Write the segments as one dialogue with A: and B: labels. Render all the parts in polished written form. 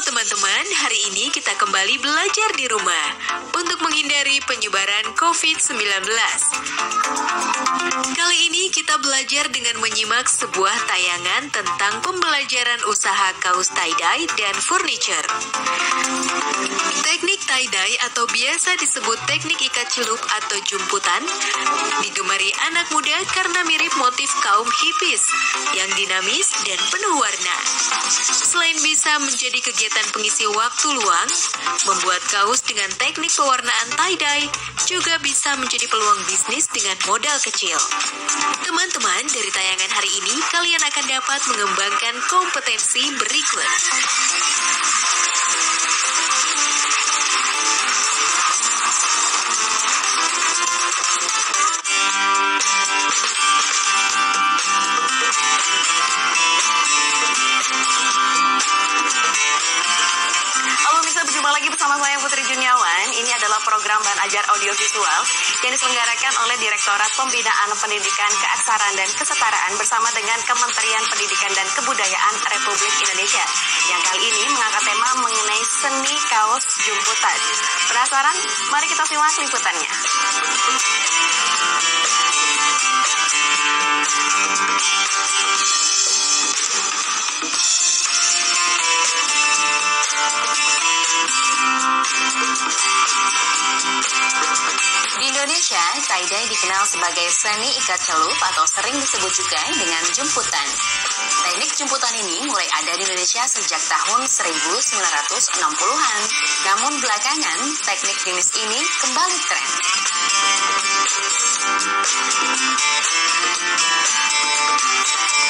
A: teman-teman, hari ini kita kembali belajar di rumah untuk menghindari penyebaran COVID-19. Kali ini kita belajar dengan menyimak sebuah tayangan tentang pembelajaran usaha kaos tie-dye dan furniture. Teknik tie-dye atau biasa disebut teknik ikat celup atau jumputan digemari anak muda karena mirip motif kaum hippies yang dinamis dan penuh warna. Selain bisa menjadi kegiatan pengisi waktu luang, membuat kaos dengan teknik pewarnaan tie-dye juga bisa menjadi peluang bisnis dengan modal kecil. Teman-teman, dari tayangan hari ini kalian akan dapat mengembangkan kompetensi berikut.
B: Berjumpa lagi bersama saya Putri Juniawan. Ini adalah program Bahan Ajar Audiovisual yang diselenggarakan oleh Direktorat Pembinaan Pendidikan Keaksaraan dan Kesetaraan bersama dengan Kementerian Pendidikan dan Kebudayaan Republik Indonesia. Yang kali ini mengangkat tema mengenai seni kaos jumputan. Penasaran? Mari kita simak liputannya. Di Indonesia, tie-dye dikenal sebagai seni ikat celup atau sering disebut juga dengan jumputan. Teknik jumputan ini mulai ada di Indonesia sejak tahun 1960-an. Namun belakangan, teknik jenis ini kembali tren.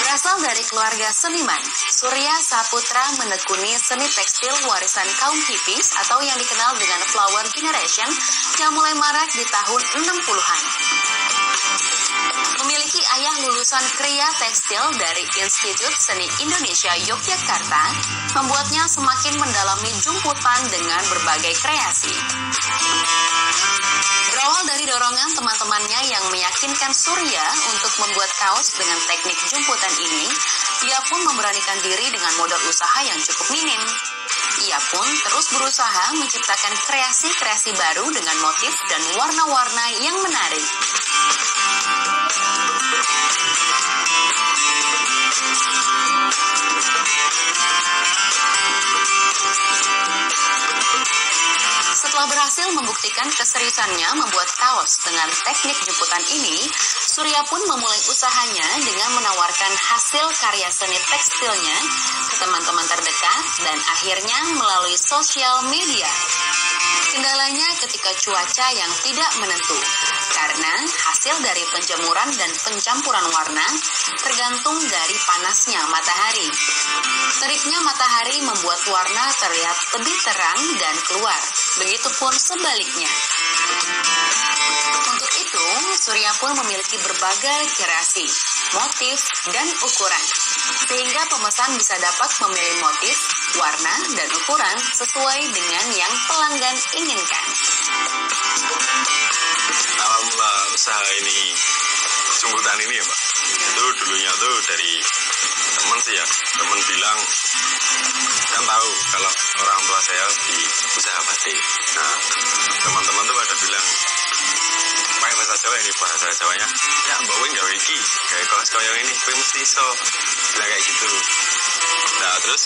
B: Berasal dari keluarga seniman, Surya Saputra menekuni seni tekstil warisan kaum hippies atau yang dikenal dengan flower generation yang mulai marak di tahun 60-an. Memiliki ayah lulusan kriya tekstil dari Institut Seni Indonesia Yogyakarta, membuatnya semakin mendalami jumputan dengan berbagai kreasi. Berawal dari dorongan teman-temannya yang meyakinkan Surya untuk membuat kaos dengan teknik jumputan ini, ia pun memberanikan diri dengan modal usaha yang cukup minim. Ia pun terus berusaha menciptakan kreasi-kreasi baru dengan motif dan warna-warna yang menarik. Setelah berhasil membuktikan keseriusannya membuat kaos dengan teknik jumputan ini, Surya pun memulai usahanya dengan menawarkan hasil karya seni tekstilnya ke teman-teman terdekat dan akhirnya melalui sosial media. Kendalanya ketika cuaca yang tidak menentu, karena hasil dari penjemuran dan pencampuran warna tergantung dari panasnya matahari. Teriknya matahari membuat warna terlihat lebih terang dan keluar, begitupun sebaliknya. Untuk itu, Surya pun memiliki berbagai kreasi, motif, dan ukuran, sehingga pemesan bisa dapat memilih motif, warna, dan ukuran sesuai dengan yang pelanggan inginkan.
C: Awal mula usaha ini, jumputan ini ya Mbak, itu dulunya tuh dari teman sih ya, teman bilang, kan tahu kalau orang tua saya di usaha batik. Nah, teman-teman tuh pada bilang, pakai bahasa Jawa ini, bahasa Jawanya, ya mbak Weng gawe iki, kayak kaos kaya ini, gue mesti iso, bilang kayak gitu. Nah, terus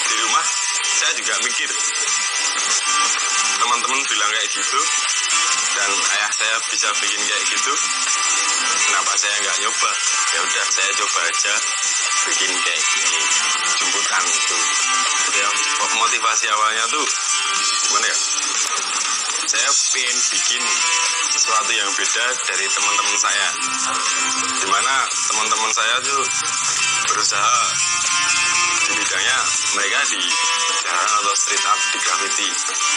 C: di rumah saya juga mikir, teman-teman bilang kayak gitu, dan ayah saya bisa bikin kayak gitu, kenapa saya nggak nyoba? Ya udah, saya coba aja bikin kayak gini, jumputan itu. Jadi motivasi awalnya tuh gimana ya? Saya pengen bikin sesuatu yang beda dari teman-teman saya, dimana teman-teman saya tuh berusaha di bidangnya mereka di jalan atau street art, di graffiti.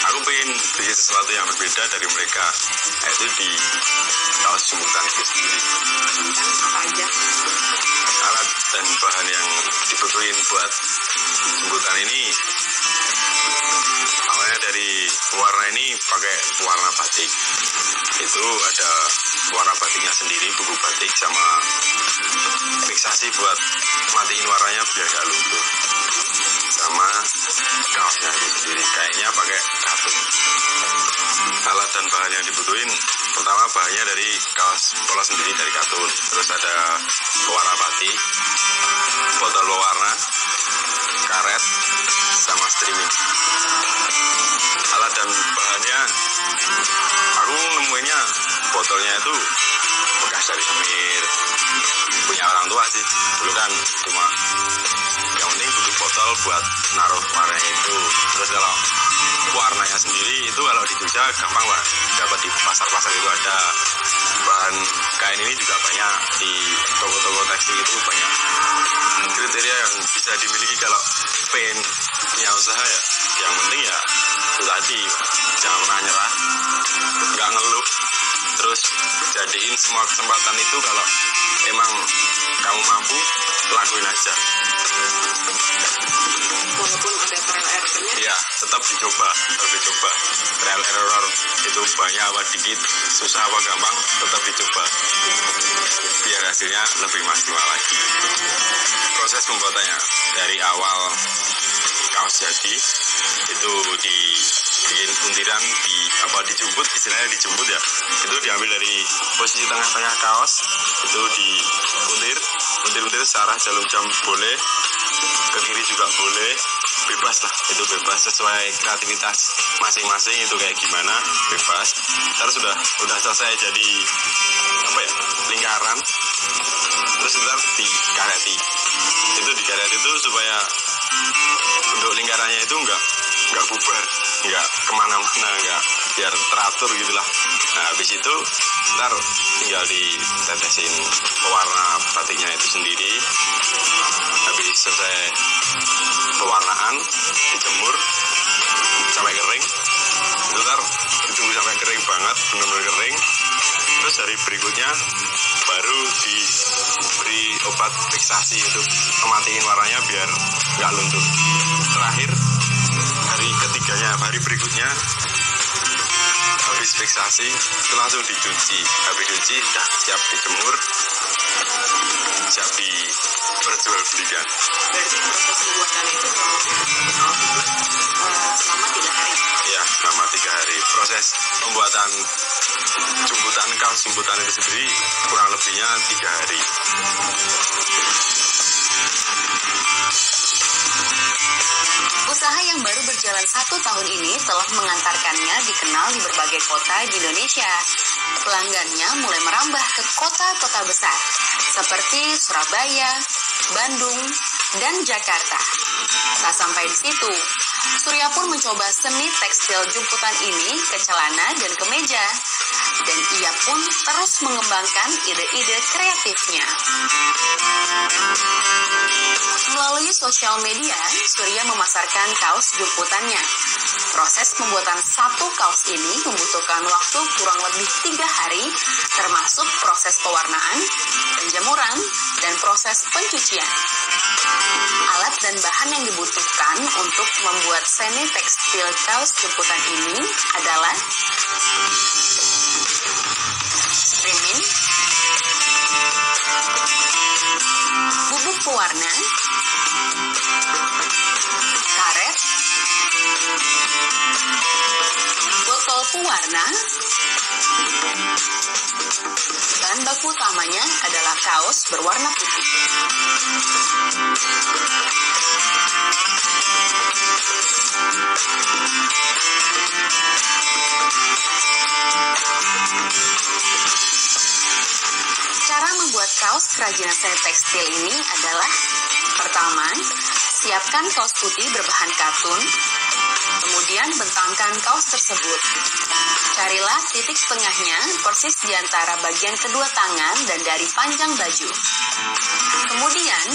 C: Aku pengen bikin sesuatu yang berbeda dari mereka, yaitu di kaos jumputan itu sendiri.
B: Apa aja?
C: Alat dan bahan yang dibutuhin buat jumputan ini awalnya dari warna ini pakai warna batik. Itu ada warna batiknya sendiri, buku batik sama fiksasi buat matiin warnanya biar gak luntur. Sama kaosnya itu sendiri. Kayaknya pakai katun. Alat dan bahan yang dibutuhin, pertama bahannya dari kaos polos sendiri dari katun. Terus ada pewarna batik, botol pewarna, karet, sama streaming. Alat dan bahannya, aku nemuinnya botolnya itu bekas dari semir, punya orang tua sih. Dulu kan cuma yang penting butuh botol buat naruh warnanya itu. Terus kalau warnanya sendiri itu kalau di Jogja gampang lah, dapat di pasar-pasar itu ada. Bahan kain ini juga banyak di toko-toko tekstil, itu banyak kriteria yang bisa dimiliki kalau pengen punya usaha ya. Yang penting ya itu tadi, jangan pernah nyerah, nggak ngeluh, terus jadiin semua kesempatan itu kalau emang kamu mampu, lakuin aja.
B: Walaupun ada trial errornya.
C: Iya, tetap dicoba. Trial error itu banyak apa dikit, susah apa gampang, tetap dicoba. Biar hasilnya lebih maksimal lagi. Proses pembuatannya dari awal kaos jadi itu dibikin buntiran, dijemput, istilahnya dijemput ya. Itu diambil dari posisi tengah-tengah kaos, itu dibuntir searah jalur jam boleh, ke kiri juga boleh, bebas lah, itu bebas sesuai kreativitas masing-masing, itu kayak gimana bebas. Terus udah selesai jadi lingkaran, terus ntar dikareti. Itu dikaret itu supaya untuk lingkarannya itu nggak bubar, nggak kemana-mana, nggak, biar teratur gitulah. Nah habis itu ntar tinggal ditetesin pewarna batiknya itu sendiri. Habis selesai pewarnaan, dijemur sampai kering. Itu ntar ditunggu sampai kering banget, benar-benar kering. Terus hari berikutnya baru diberi obat fiksasi untuk mematiin warnanya biar nggak luntur. Terakhir hari berikutnya habis fiksasi itu langsung dicuci. Habis cuci udah siap dijemur, siap diperjualbelikan.
B: Berarti proses pembuatan itu selama 3 hari.
C: Ya, selama 3 hari. Proses pembuatan kaos jemputan itu sendiri kurang lebihnya 3 hari.
B: Usaha yang baru berjalan 1 tahun ini telah mengantarkannya dikenal di berbagai kota di Indonesia. Pelanggannya mulai merambah ke kota-kota besar seperti Surabaya, Bandung, dan Jakarta. Tak sampai di situ, Surya pun mencoba seni tekstil jemputan ini ke celana dan kemeja. Dan ia pun terus mengembangkan ide-ide kreatifnya. Melalui sosial media, Surya memasarkan kaos jemputannya. Proses pembuatan satu kaos ini membutuhkan waktu kurang lebih 3 hari, termasuk proses pewarnaan, penjemuran, dan proses pencucian. Alat dan bahan yang dibutuhkan untuk membuat seni tekstil kaos jemputan ini adalah streaming, bubuk pewarna, karet, botol pewarna. Bahan baku utamanya adalah kaos berwarna putih. Cara membuat kaos kerajinan seni tekstil ini adalah: pertama, siapkan kaos putih berbahan katun, kemudian bentangkan kaos tersebut. Carilah titik tengahnya persis di antara bagian kedua tangan dan dari panjang baju. Kemudian,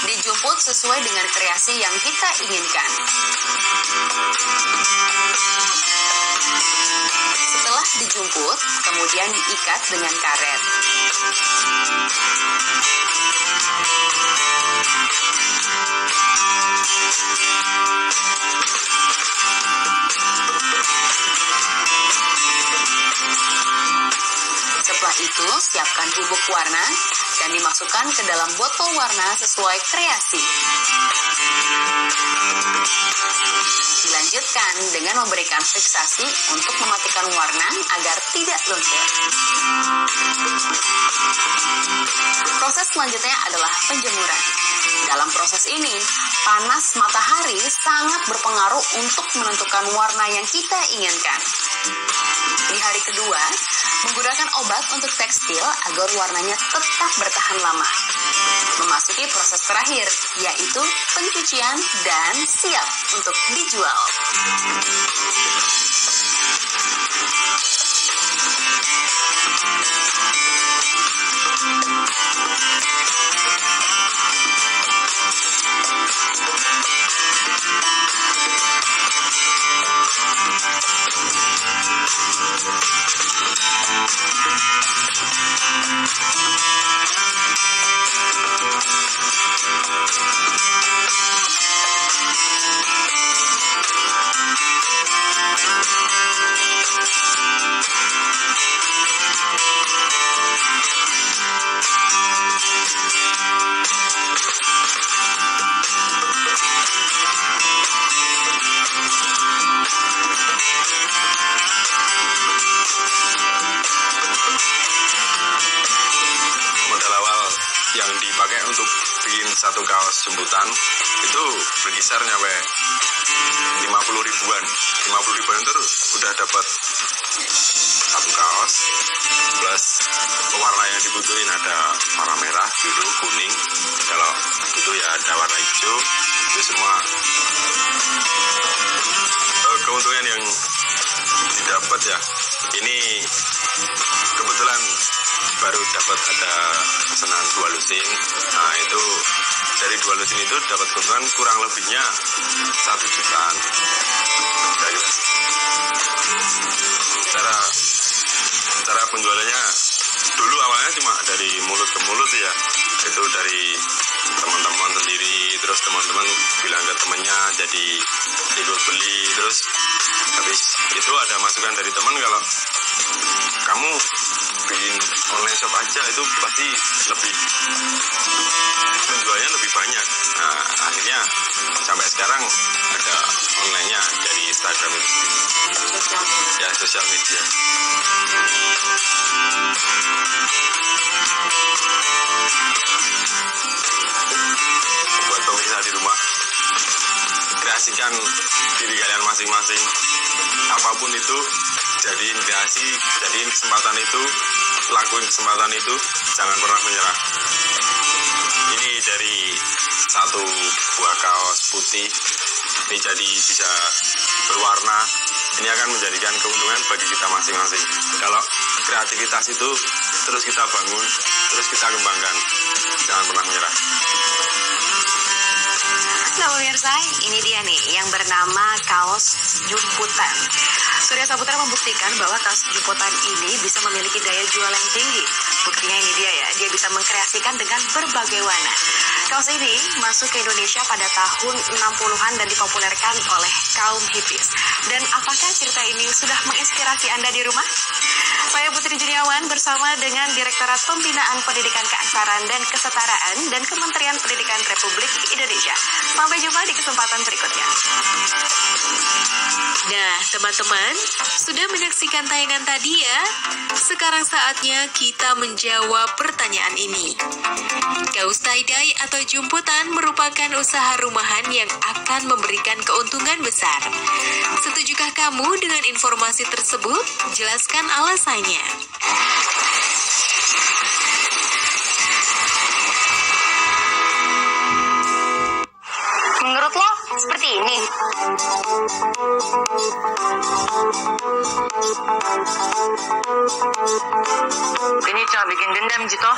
B: dijemput sesuai dengan kreasi yang kita inginkan. Setelah dijemput, kemudian diikat dengan karet. Setelah itu, siapkan bahan bubuk warna dan dimasukkan ke dalam botol warna sesuai kreasi. Dilanjutkan dengan memberikan fiksasi untuk mematikan warna agar tidak luntur. Proses selanjutnya adalah penjemuran. Dalam proses ini, panas matahari sangat berpengaruh untuk menentukan warna yang kita inginkan. Di hari kedua, menggunakan obat untuk tekstil agar warnanya tetap bertahan lama. Memasuki proses terakhir, yaitu pencucian dan siap untuk dijual.
C: Yang dipakai untuk bikin satu kaos jemputan itu berkisar nyampe 50 ribuan. 50 ribuan itu udah dapat satu kaos plus pewarna yang dibutuhin, ada warna merah, biru, kuning. Kalau butuh ya ada warna hijau. Itu semua keuntungan yang didapat ya. Ini kebetulan baru dapat ada pesanan 2 lusin. Nah itu dari 2 lusin itu dapat keuntungan kurang lebihnya 1 jutaan. Dari cara penjualannya dulu awalnya cuma dari mulut ke mulut ya. Itu dari teman-teman sendiri, terus teman-teman bilang ke temannya, jadi ikut beli. Terus habis itu ada masukan dari teman kalau kamu bikin online shop aja itu pasti lebih penjualnya lebih banyak. Nah akhirnya sampai sekarang ada online-nya dari Instagram itu, ya sosial media. Buat pemirsa di rumah, kreasikan diri kalian masing-masing. Apapun itu, jadiin kreasi, jadiin kesempatan itu, lakuin kesempatan itu, jangan pernah menyerah. Ini dari satu buah kaos putih, ini jadi bisa berwarna. Ini akan menjadikan keuntungan bagi kita masing-masing. Kalau kreativitas itu terus kita bangun, terus kita kembangkan, jangan pernah menyerah.
A: Nah pemirsa, ini dia nih yang bernama kaos jumputan. Surya Saputra membuktikan bahwa kaos jumputan ini bisa memiliki daya jual yang tinggi. Buktinya ini dia ya, dia bisa mengkreasikan dengan berbagai warna. Kaos ini masuk ke Indonesia pada tahun 60-an dan dipopulerkan oleh kaum hippies. Dan apakah cerita ini sudah menginspirasi Anda di rumah? Saya Putri Juniawan bersama dengan Direktorat Pembinaan Pendidikan Keaksaraan dan Kesetaraan dan Kementerian Pendidikan Republik Indonesia. Sampai jumpa di kesempatan berikutnya. Nah, teman-teman, sudah menyaksikan tayangan tadi ya? Sekarang saatnya kita menjawab pertanyaan ini. Kaos tie-dye atau jumputan merupakan usaha rumahan yang akan memberikan keuntungan besar. Setujukah kamu dengan informasi tersebut? Jelaskan alasannya.
B: Menurut lo, seperti ini?
D: Ini cuma bikin dendam, Jito.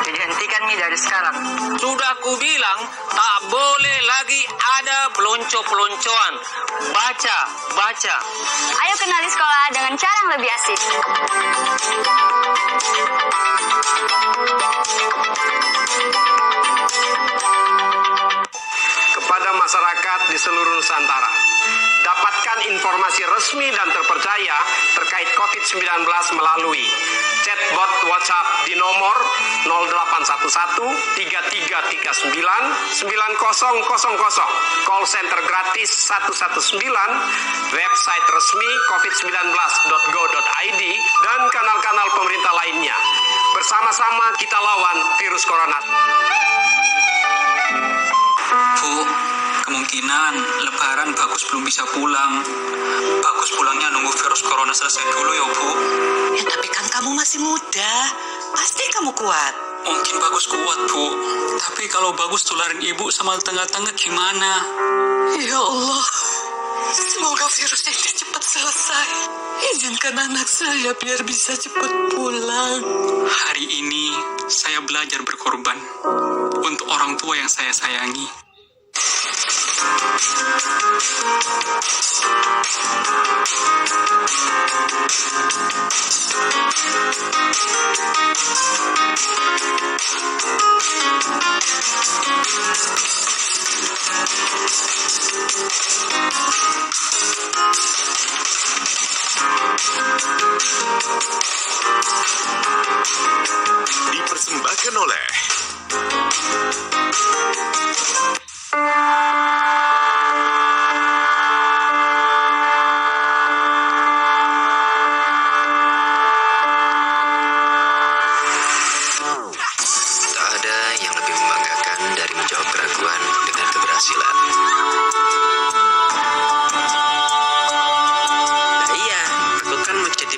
D: Jadi hentikan nih dari sekarang. Sudah aku bilang, tak boleh lagi ada pelonco-peloncoan. Baca.
E: Ayo kenali sekolah dengan cara yang lebih asik.
F: Kepada masyarakat di seluruh Nusantara, dapatkan informasi resmi dan terpercaya terkait COVID-19 melalui chat chatbot WhatsApp di nomor 0811 3339 9000, call center gratis 119, website resmi covid19.go.id, dan kanal-kanal pemerintah lainnya. Bersama-sama kita lawan virus corona.
G: Bu, kemungkinan Lebaran Bagus belum bisa pulang. Bagus pulangnya nunggu virus corona selesai dulu ya, Bu.
H: Ya, tapi kan kamu masih muda. Pasti kamu kuat.
G: Mungkin Bagus kuat, Bu. Tapi kalau Bagus tularin ibu sama tetangga-tetangga gimana?
H: Ya Allah, semoga virus ini cepat selesai. Izinkan anak saya biar bisa cepat pulang.
G: Hari ini saya belajar berkorban untuk orang tua yang saya sayangi.
I: Dipersembahkan oleh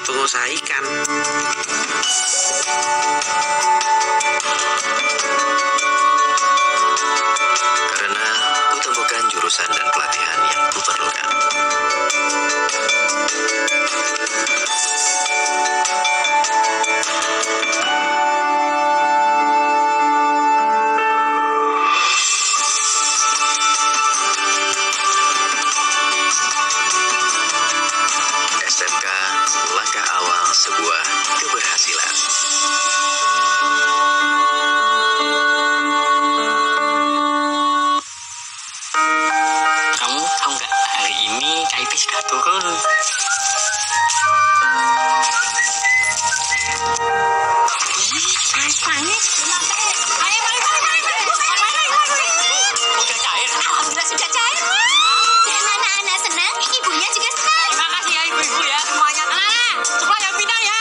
J: pengusaha ikan. Karena ku temukan jurusan dan pelatihan yang ku perlukan. SMK, langkah awal sebuah keberhasilan.
D: Kamu tahu nggak, hari ini KIP sudah turun.
E: Rasanya
D: Udah cair.
E: alhamdulillah sudah cair. Dan anak-anak senang, ibunya juga senang.
D: Terima kasih ya ibu-ibu ya semuanya. Semua yang pindah ya.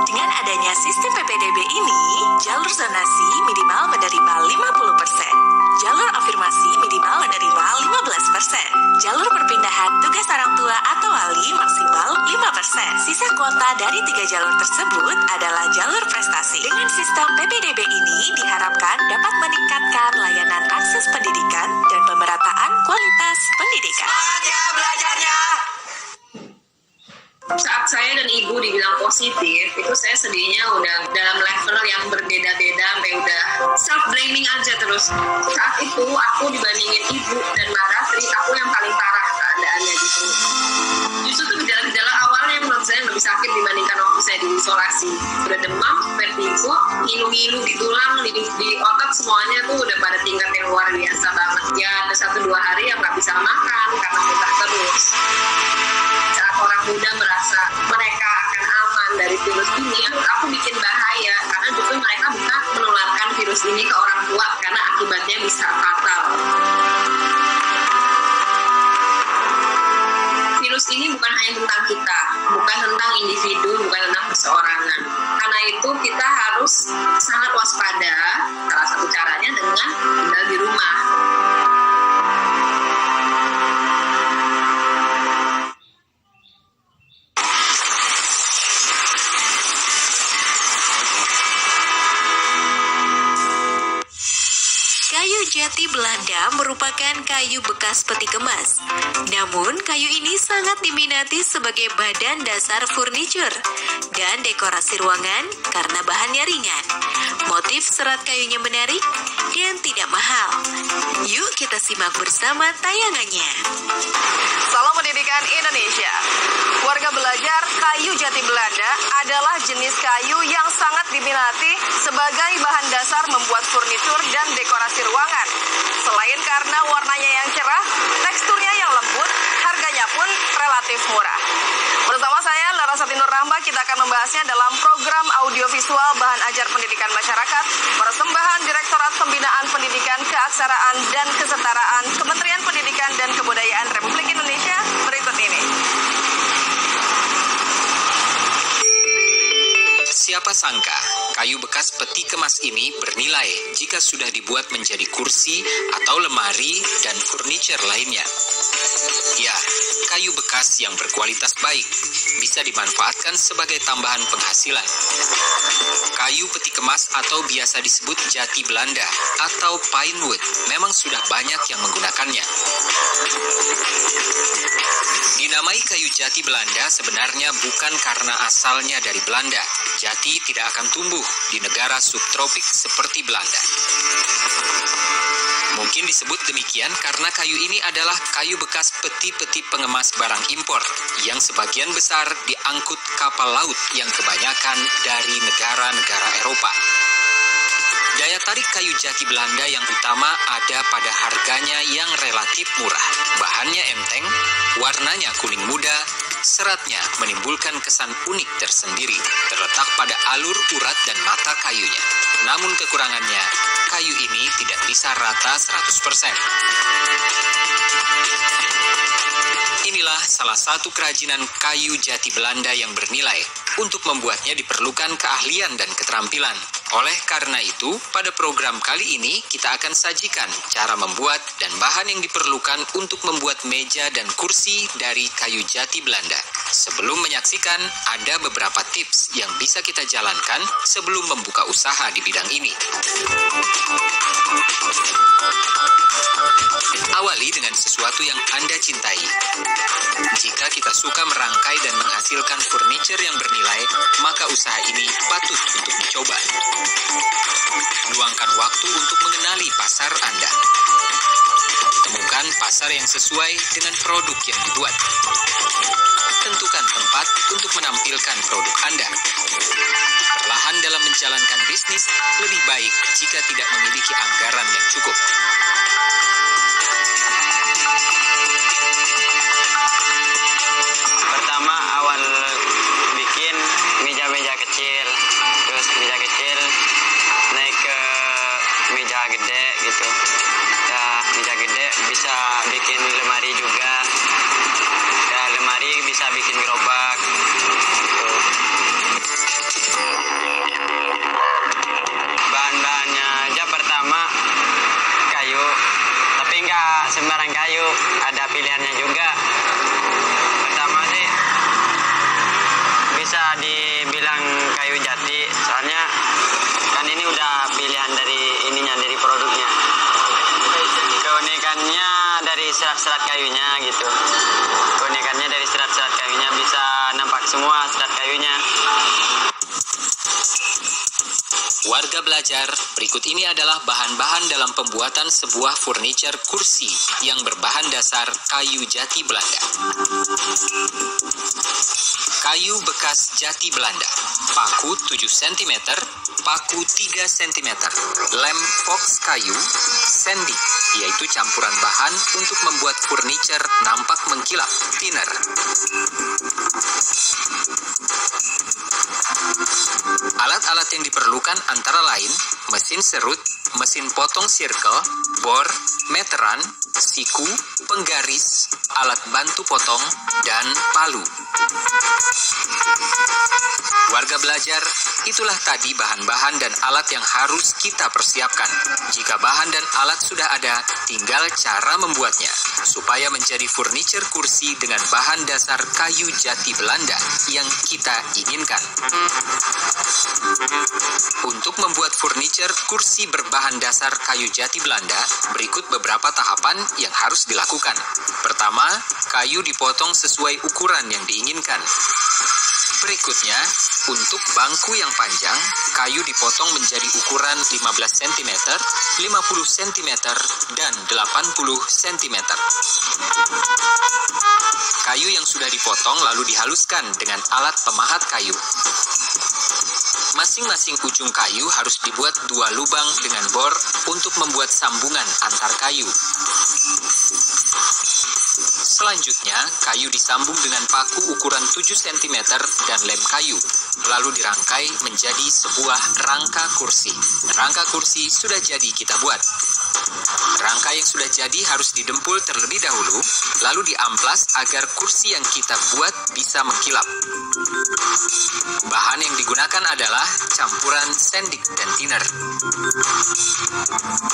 A: Dengan adanya sistem PPDB ini, jalur zonasi minimal menerima 50%, jalur afirmasi minimal menerima 15%, jalur perpindahan tugas orang tua atau wali maksimal 5%. Sisa kuota dari 3 jalur tersebut adalah jalur prestasi. Dengan sistem PPDB ini diharapkan dapat meningkatkan layanan akses pendidikan dan pemerataan kualitas pendidikan.
K: Saat saya dan ibu dibilang positif, itu saya sedihnya udah dalam level yang berbeda-beda, sampai udah self-blaming aja terus. Saat itu aku dibandingin ibu dan Mbak Ratri, aku yang paling parah keadaannya gitu. Justru tuh gejala-gejala awalnya yang menurut saya lebih sakit dibandingkan waktu saya diisolasi. Udah demam, vertigo, ngilu-ngilu di tulang, di otot, semuanya tuh udah pada tingkat yang luar biasa banget. Ya ada 1-2 hari yang nggak bisa makan karena muntah terus. Saat orang muda merasa mereka akan aman dari virus ini, aku bikin bahaya karena justru mereka bisa menularkan virus ini ke orang tua karena akibatnya bisa fatal. Virus ini bukan hanya tentang kita, bukan tentang individu, bukan tentang perseorangan. Karena itu kita harus sangat waspada. Salah satu caranya dengan tinggal di rumah.
A: Kayu jati Belanda merupakan kayu bekas peti kemas. Namun, kayu ini sangat diminati sebagai badan dasar furniture dan dekorasi ruangan karena bahannya ringan. Motif serat kayunya menarik dan tidak mahal. Yuk kita simak bersama tayangannya.
H: Salam pendidikan
I: Pendidikan Indonesia. Warga belajar kayu jati Belanda adalah jenis kayu yang sangat diminati sebagai bahan dasar membuat furnitur dan dekorasi ruangan. Selain karena warnanya yang cerah, teksturnya yang lembut, harganya pun relatif murah. Bersama saya, Larasati Nur Rahma, kita akan membahasnya dalam program audiovisual Bahan Ajar Pendidikan Masyarakat, persembahan Direktorat Pembinaan Pendidikan Keaksaraan dan Kesetaraan Kementerian Pendidikan dan Kebudayaan Republik Indonesia berikut ini.
L: Siapa sangka, kayu bekas peti kemas ini bernilai jika sudah dibuat menjadi kursi atau lemari dan furniture lainnya. Ya, kayu bekas yang berkualitas baik bisa dimanfaatkan sebagai tambahan penghasilan. Kayu peti kemas atau biasa disebut jati Belanda atau pine wood memang sudah banyak yang menggunakannya. Dinamai kayu jati Belanda sebenarnya bukan karena asalnya dari Belanda. Jati tidak akan tumbuh di negara subtropik seperti Belanda. Mungkin disebut demikian karena kayu ini adalah kayu bekas peti-peti pengemas barang impor yang sebagian besar diangkut kapal laut yang kebanyakan dari negara-negara Eropa. Daya tarik kayu jati Belanda yang utama ada pada harganya yang relatif murah. Bahannya enteng, warnanya kuning muda, seratnya menimbulkan kesan unik tersendiri, terletak pada alur urat dan mata kayunya. Namun kekurangannya, kayu ini tidak bisa rata 100%. Inilah salah satu kerajinan kayu jati Belanda yang bernilai. Untuk membuatnya diperlukan keahlian dan keterampilan. Oleh karena itu, pada program kali ini kita akan sajikan cara membuat dan bahan yang diperlukan untuk membuat meja dan kursi dari kayu jati Belanda. Sebelum menyaksikan, ada beberapa tips yang bisa kita jalankan sebelum membuka usaha di bidang ini. Awali dengan sesuatu yang Anda cintai. Jika kita suka merangkai dan menghasilkan furniture yang bernilai, maka usaha ini patut untuk dicoba. Luangkan waktu untuk mengenali pasar Anda. Temukan pasar yang sesuai dengan produk yang dibuat. Tentukan tempat untuk menampilkan produk Anda. Perlahan dalam menjalankan bisnis, lebih baik jika tidak memiliki anggaran yang cukup.
D: Pertama, awal bikin meja-meja kecil, terus meja kecil naik ke meja gede gitu. Ya, meja gede bisa bikin lemari juga. Ya, lemari bisa bikin gerobak gitu. Bahan-bahannya aja pertama kayu, tapi nggak sembarang kayu, ada pilihannya juga. Pertama sih bisa dibilang kayu jati, soalnya kan ini udah pilihan dari ininya, dari produknya. Keunikannya dari serat-serat kayunya gitu. Keunikannya dari serat-serat kayunya, bisa nampak semua serat kayunya.
L: Warga belajar, berikut ini adalah bahan-bahan dalam pembuatan sebuah furniture kursi yang berbahan dasar kayu jati Belanda. Kayu bekas jati Belanda, paku 7 cm, paku 3 cm, lem fox kayu, sandy, yaitu campuran bahan untuk membuat furniture nampak mengkilap, thinner. Alat-alat yang diperlukan antara lain mesin serut, mesin potong circle, bor, meteran, siku, penggaris, alat bantu potong, dan palu. Warga belajar, itulah tadi bahan-bahan dan alat yang harus kita persiapkan. Jika bahan dan alat sudah ada, tinggal cara membuatnya, supaya menjadi furniture kursi dengan bahan dasar kayu jati Belanda yang kita inginkan. Untuk membuat furniture kursi berbahan dasar kayu jati Belanda, berikut beberapa tahapan yang harus dilakukan. Pertama, kayu dipotong sesuai ukuran yang diinginkan. Berikutnya, untuk bangku yang panjang, kayu dipotong menjadi ukuran 15 cm, 50 cm, dan 80 cm. Kayu yang sudah dipotong lalu dihaluskan dengan alat pemahat kayu. Masing-masing ujung kayu harus dibuat 2 lubang dengan bor untuk membuat sambungan antar kayu. Selanjutnya, kayu disambung dengan paku ukuran 7 cm dan lem kayu, lalu dirangkai menjadi sebuah rangka kursi. Rangka kursi sudah jadi kita buat. Rangka yang sudah jadi harus didempul terlebih dahulu, lalu diamplas agar kursi yang kita buat bisa mengkilap. Bahan yang digunakan adalah campuran sendik dan thinner.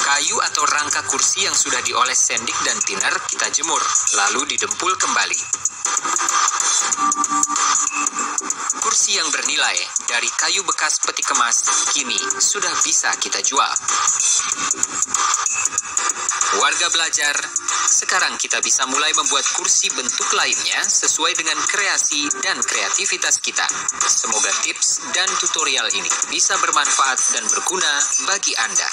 L: Kayu atau rangka kursi yang sudah dioles sendik dan thinner kita jemur, lalu didempul kembali. Kursi yang bernilai dari kayu bekas peti kemas kini sudah bisa kita jual. Warga belajar, sekarang kita bisa mulai membuat kursi bentuk lainnya sesuai dengan kreasi dan kreativitas kita. Semoga tips dan tutorial ini bisa bermanfaat dan berguna bagi Anda.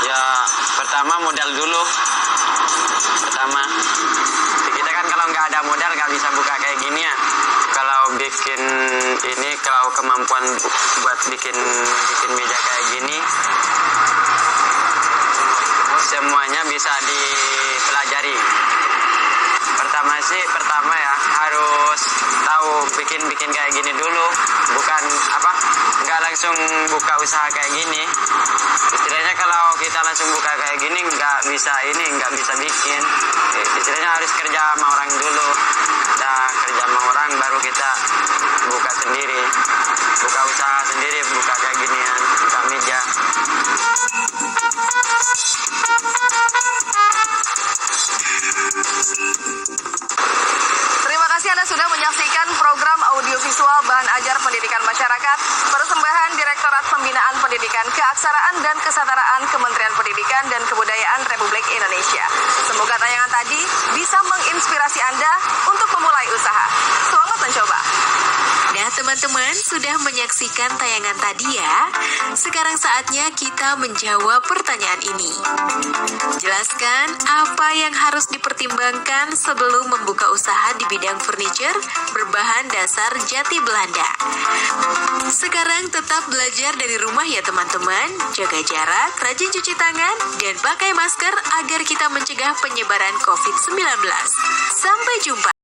C: Ya, pertama modal dulu. Kita kan kalau nggak ada modal nggak bisa buka kayak gini ya. Kalau bikin ini, kalau kemampuan buat bikin meja kayak gini, semuanya bisa dipelajari. Pertama ya harus tahu bikin kayak gini dulu, bukan nggak langsung buka usaha kayak gini. Istilahnya kalau kita langsung buka kayak gini nggak bisa bikin. Istilahnya harus kerja sama orang dulu. Kerja sama orang baru kita buka sendiri, buka usaha sendiri, buka kayak ginian, buka meja.
I: Terima kasih Anda sudah menyaksikan program audiovisual Bahan Ajar Pendidikan Masyarakat, persembahan Direktorat Pembinaan Pendidikan Keaksaraan dan Kesetaraan Kementerian Pendidikan dan Kebudayaan Republik Indonesia. Semoga tayangan tadi bisa menginspirasi Anda untuk memulai usaha. Selamat mencoba.
A: Nah teman-teman, sudah menyaksikan tayangan tadi ya. Sekarang saatnya kita menjawab pertanyaan ini. Jelaskan apa yang harus dipertimbangkan sebelum membuka usaha di bidang furniture berbahan dasar jati Belanda. Sekarang tetap belajar dari rumah ya teman-teman. Jaga jarak, rajin cuci tangan, dan pakai masker agar kita mencegah penyebaran COVID-19. Sampai jumpa.